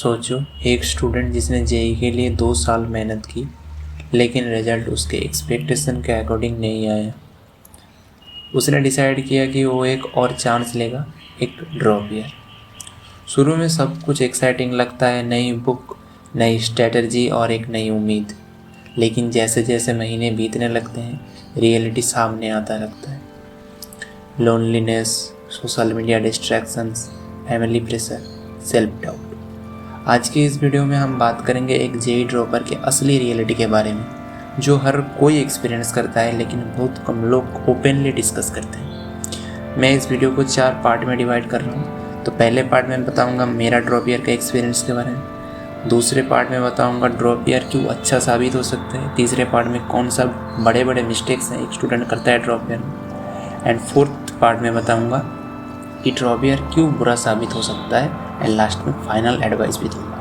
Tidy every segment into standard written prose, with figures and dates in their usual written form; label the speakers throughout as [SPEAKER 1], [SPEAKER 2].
[SPEAKER 1] सोचो, एक स्टूडेंट जिसने जेई के लिए 2 साल मेहनत की, लेकिन रिजल्ट उसके एक्सपेक्टेशन के अकॉर्डिंग नहीं आया। उसने डिसाइड किया कि वो एक और चांस लेगा, एक ड्रॉप ईयर। शुरू में सब कुछ एक्साइटिंग लगता है, नई बुक, नई स्ट्रेटजी और एक नई उम्मीद। लेकिन जैसे जैसे महीने बीतने लगते हैं, रियलिटी सामने आता लगता है। Loneliness, social media distractions, family pressure, self doubt. आज की इस वीडियो में हम बात करेंगे एक जेई ड्रॉपर के असली रियलिटी के बारे में, जो हर कोई एक्सपीरियंस करता है लेकिन बहुत कम लोग ओपनली डिस्कस करते हैं। मैं इस वीडियो को 4 पार्ट में डिवाइड कर रहा हूँ। तो पहले पार्ट में बताऊँगा मेरा ड्रॉप ईयर का एक्सपीरियंस के बारे में। दूसरे पार्ट में बताऊँगा ड्रॉप ईयर क्यों अच्छा साबित हो सकता है। तीसरे पार्ट में कौन सा बड़े बड़े मिस्टेक्स हैं एक स्टूडेंट करता है ड्रॉप ईयर में। एंड फोर्थ पार्ट में बताऊँगा कि ड्रॉप ईयर क्यों बुरा साबित हो सकता है। एंड लास्ट में फाइनल एडवाइस भी दूँगा।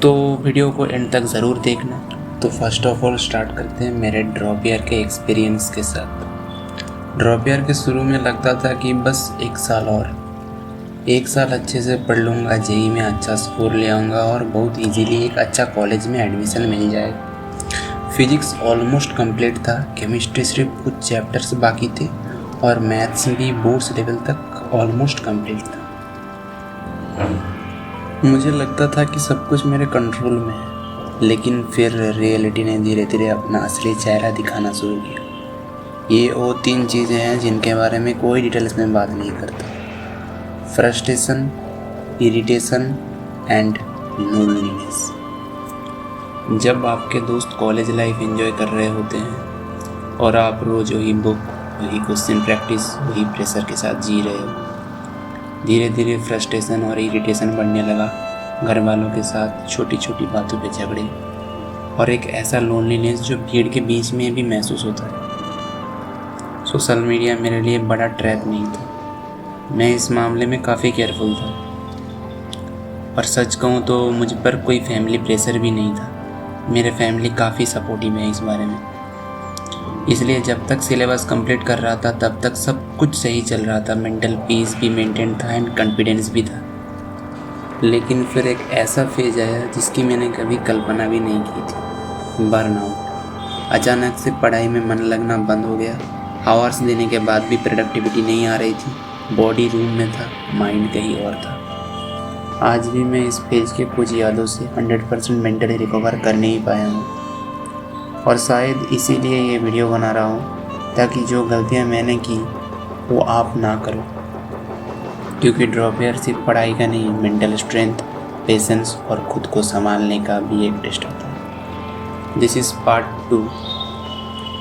[SPEAKER 1] तो वीडियो को एंड तक ज़रूर देखना। तो फर्स्ट ऑफ ऑल स्टार्ट करते हैं मेरे ड्रॉप ईयर के एक्सपीरियंस के साथ। ड्रॉप ईयर के शुरू में लगता था कि बस 1 साल और, 1 साल अच्छे से पढ़ लूँगा, जेई में अच्छा स्कोर ले आऊँगा और बहुत इजीली एक अच्छा कॉलेज में एडमिशन मिल जाएगा। फिजिक्स ऑलमोस्ट कंप्लीट था, केमिस्ट्री सिर्फ कुछ चैप्टर्स बाकी थे और मैथ्स भी बोर्ड्स लेवल तक ऑलमोस्ट कंप्लीट था। मुझे लगता था कि सब कुछ मेरे कंट्रोल में है, लेकिन फिर रियलिटी ने धीरे धीरे अपना असली चेहरा दिखाना शुरू किया। ये वो 3 चीज़ें हैं जिनके बारे में कोई डिटेल्स में बात नहीं करता: फ्रस्ट्रेशन, इरिटेशन एंड लोनलीनेस। जब आपके दोस्त कॉलेज लाइफ एंजॉय कर रहे होते हैं और आप रोज़ वही बुक, वही क्वेश्चन प्रैक्टिस, वही प्रेशर के साथ जी रहे हो, धीरे धीरे फ्रस्ट्रेशन और इरिटेशन बढ़ने लगा। घर वालों के साथ छोटी छोटी बातों पे झगड़े और एक ऐसा लोनलीनेस जो भीड़ के बीच में भी महसूस होता है। सोशल मीडिया मेरे लिए बड़ा ट्रैप नहीं था। मैं इस मामले में काफ़ी केयरफुल था और सच कहूँ तो मुझ पर कोई फैमिली प्रेशर भी नहीं था। मेरे फैमिली काफ़ी सपोर्टिव है इस बारे में, इसलिए जब तक सिलेबस कंप्लीट कर रहा था तब तक सब कुछ सही चल रहा था। मेंटल पीस भी मेंटेन था एंड कॉन्फिडेंस भी था। लेकिन फिर एक ऐसा फेज आया जिसकी मैंने कभी कल्पना भी नहीं की थी: बर्नआउट। अचानक से पढ़ाई में मन लगना बंद हो गया। आवर्स देने के बाद भी प्रोडक्टिविटी नहीं आ रही थी। बॉडी रूम में था, माइंड कहीं और था। आज भी मैं इस फेज के कुछ यादों से 100% मेंटली रिकवर कर नहीं पाया हूँ और शायद इसीलिए ये वीडियो बना रहा हूँ, ताकि जो गलतियाँ मैंने की वो आप ना करो। क्योंकि ड्रॉप ईयर सिर्फ पढ़ाई का नहीं, मेंटल स्ट्रेंथ, पेशेंस और खुद को संभालने का भी एक टेस्ट होता है। This is part 2,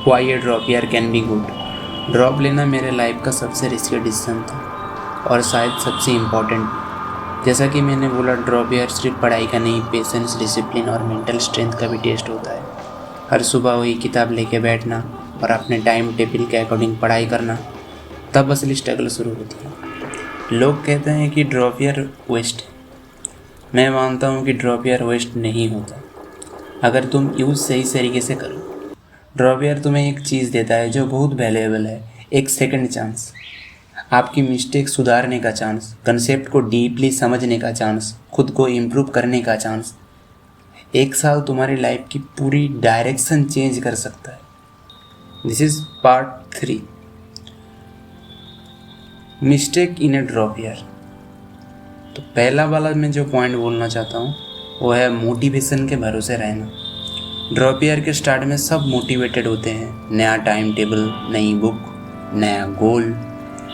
[SPEAKER 1] why A drop year can be good. Drop लेना मेरे लाइफ का सबसे रिस्की डिसीजन था और शायद सबसे इम्पॉर्टेंट। जैसा कि मैंने बोला, ड्रॉप ईयर सिर्फ पढ़ाई का नहीं, पेशेंस, डिसिप्लिन और मेंटल स्ट्रेंथ का भी टेस्ट होता है। हर सुबह वही किताब लेके बैठना और अपने टाइम टेबल के अकॉर्डिंग पढ़ाई करना, तब असली स्ट्रगल शुरू होती है। लोग कहते हैं कि ड्रॉप ईयर वेस्ट है। मैं मानता हूँ कि ड्रॉप ईयर वेस्ट नहीं होता अगर तुम यूज़ सही तरीके से करो। ड्रॉप ईयर तुम्हें एक चीज़ देता है जो बहुत वैल्यूएबल है: एक सेकंड चांस, आपकी मिस्टेक सुधारने का चांस, कंसेप्ट को डीपली समझने का चांस, खुद को इम्प्रूव करने का चांस। 1 साल तुम्हारी लाइफ की पूरी डायरेक्शन चेंज कर सकता है। This is part 3, mistake in A drop year. तो पहला वाला मैं जो पॉइंट बोलना चाहता हूँ वो है मोटिवेशन के भरोसे रहना। ड्रॉप ईयर के स्टार्ट में सब मोटिवेटेड होते हैं, नया टाइम टेबल, नई बुक, नया गोल।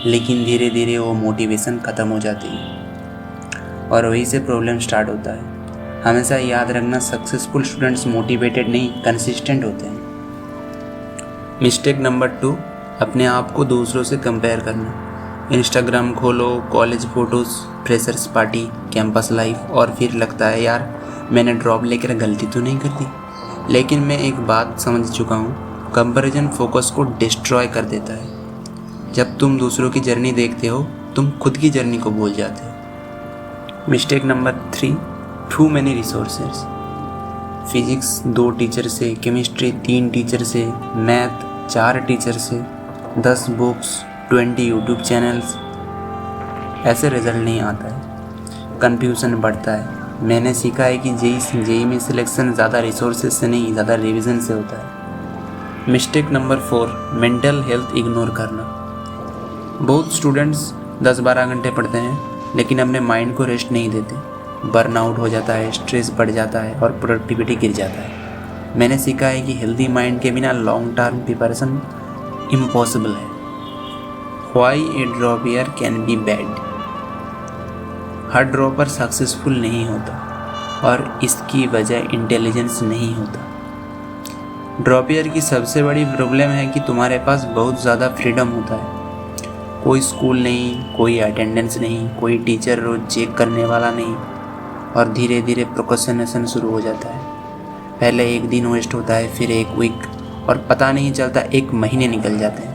[SPEAKER 1] लेकिन धीरे धीरे वो मोटिवेशन ख़त्म हो जाती है और वहीं से प्रॉब्लम स्टार्ट होता है। हमेशा याद रखना, सक्सेसफुल स्टूडेंट्स मोटिवेटेड नहीं, कंसिस्टेंट होते हैं। मिस्टेक नंबर 2, अपने आप को दूसरों से कंपेयर करना। इंस्टाग्राम खोलो, college photos, freshers party, campus life, और फिर लगता है यार मैंने ड्रॉप लेकर गलती तो नहीं कर दी। लेकिन मैं एक बात समझ चुका हूँ, कंपैरिजन फोकस को डिस्ट्रॉय कर देता है। जब तुम दूसरों की जर्नी देखते हो तुम खुद की जर्नी को भूल जाते हो। Mistake number 3, too many resources. Physics 2 teacher से, केमिस्ट्री 3 टीचर से, मैथ 4 टीचर से, 10 बुक्स, 20 यूट्यूब चैनल्स। ऐसे रिजल्ट नहीं आता है। कन्फ्यूज़न बढ़ता है। मैंने सीखा है कि जेई में सिलेक्शन ज़्यादा रिसोर्सेज से नहीं, ज़्यादा रिवीजन से होता है। Mistake number 4, mental health ignore करना। बहुत स्टूडेंट्स 10-12 घंटे पढ़ते हैं लेकिन अपने माइंड को रेस्ट नहीं देते। बर्नआउट हो जाता है, स्ट्रेस बढ़ जाता है और प्रोडक्टिविटी गिर जाता है। मैंने सीखा है कि हेल्दी माइंड के बिना लॉन्ग टर्म प्रिपरेशन इम्पॉसिबल है। Why A drop year can be bad. Her dropper successful नहीं होता और इसकी वजह इंटेलिजेंस नहीं होता। ड्रॉप ईयर की सबसे बड़ी प्रॉब्लम है कि तुम्हारे पास बहुत ज़्यादा फ्रीडम होता है। कोई स्कूल नहीं, कोई अटेंडेंस नहीं, कोई टीचर रोज चेक करने वाला नहीं और धीरे धीरे प्रोक्रेस्टिनेशन शुरू हो जाता है। पहले एक दिन वेस्ट होता है, फिर एक वीक और पता नहीं चलता 1 महीने निकल जाते हैं।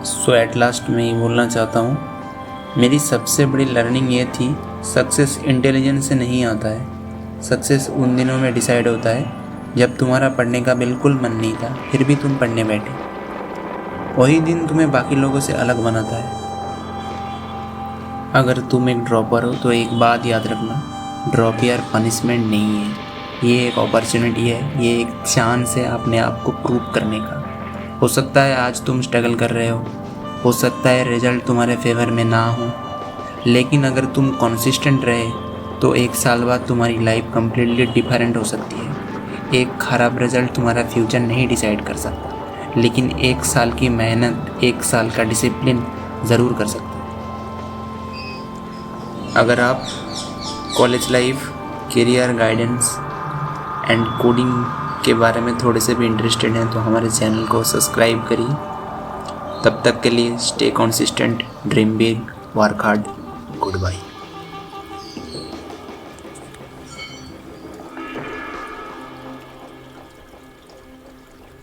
[SPEAKER 1] सो एट लास्ट मैं ये बोलना चाहता हूँ, मेरी सबसे बड़ी लर्निंग ये थी, सक्सेस इंटेलिजेंस से नहीं आता है। सक्सेस उन दिनों में डिसाइड होता है जब तुम्हारा पढ़ने का बिल्कुल मन नहीं था, फिर भी तुम पढ़ने बैठे। वही दिन तुम्हें बाकी लोगों से अलग बनाता है। अगर तुम एक ड्रॉपर हो तो एक बात याद रखना, ड्रॉप ईयर पनिशमेंट नहीं है, ये एक अपॉर्चुनिटी है, ये एक चांस है अपने आप को प्रूव करने का। हो सकता है आज तुम स्ट्रगल कर रहे हो सकता है रिजल्ट तुम्हारे फेवर में ना हो, लेकिन अगर तुम कंसिस्टेंट रहे तो 1 साल बाद तुम्हारी लाइफ कम्प्लीटली डिफरेंट हो सकती है। एक खराब रिजल्ट तुम्हारा फ्यूचर नहीं डिसाइड कर सकता, लेकिन 1 साल की मेहनत, 1 साल का डिसिप्लिन ज़रूर कर सकता है। अगर आप college life, career guidance and coding के बारे में थोड़े से भी इंटरेस्टेड हैं तो हमारे चैनल को सब्सक्राइब करिए। तब तक के लिए stay consistent, dream big, work hard, good bye.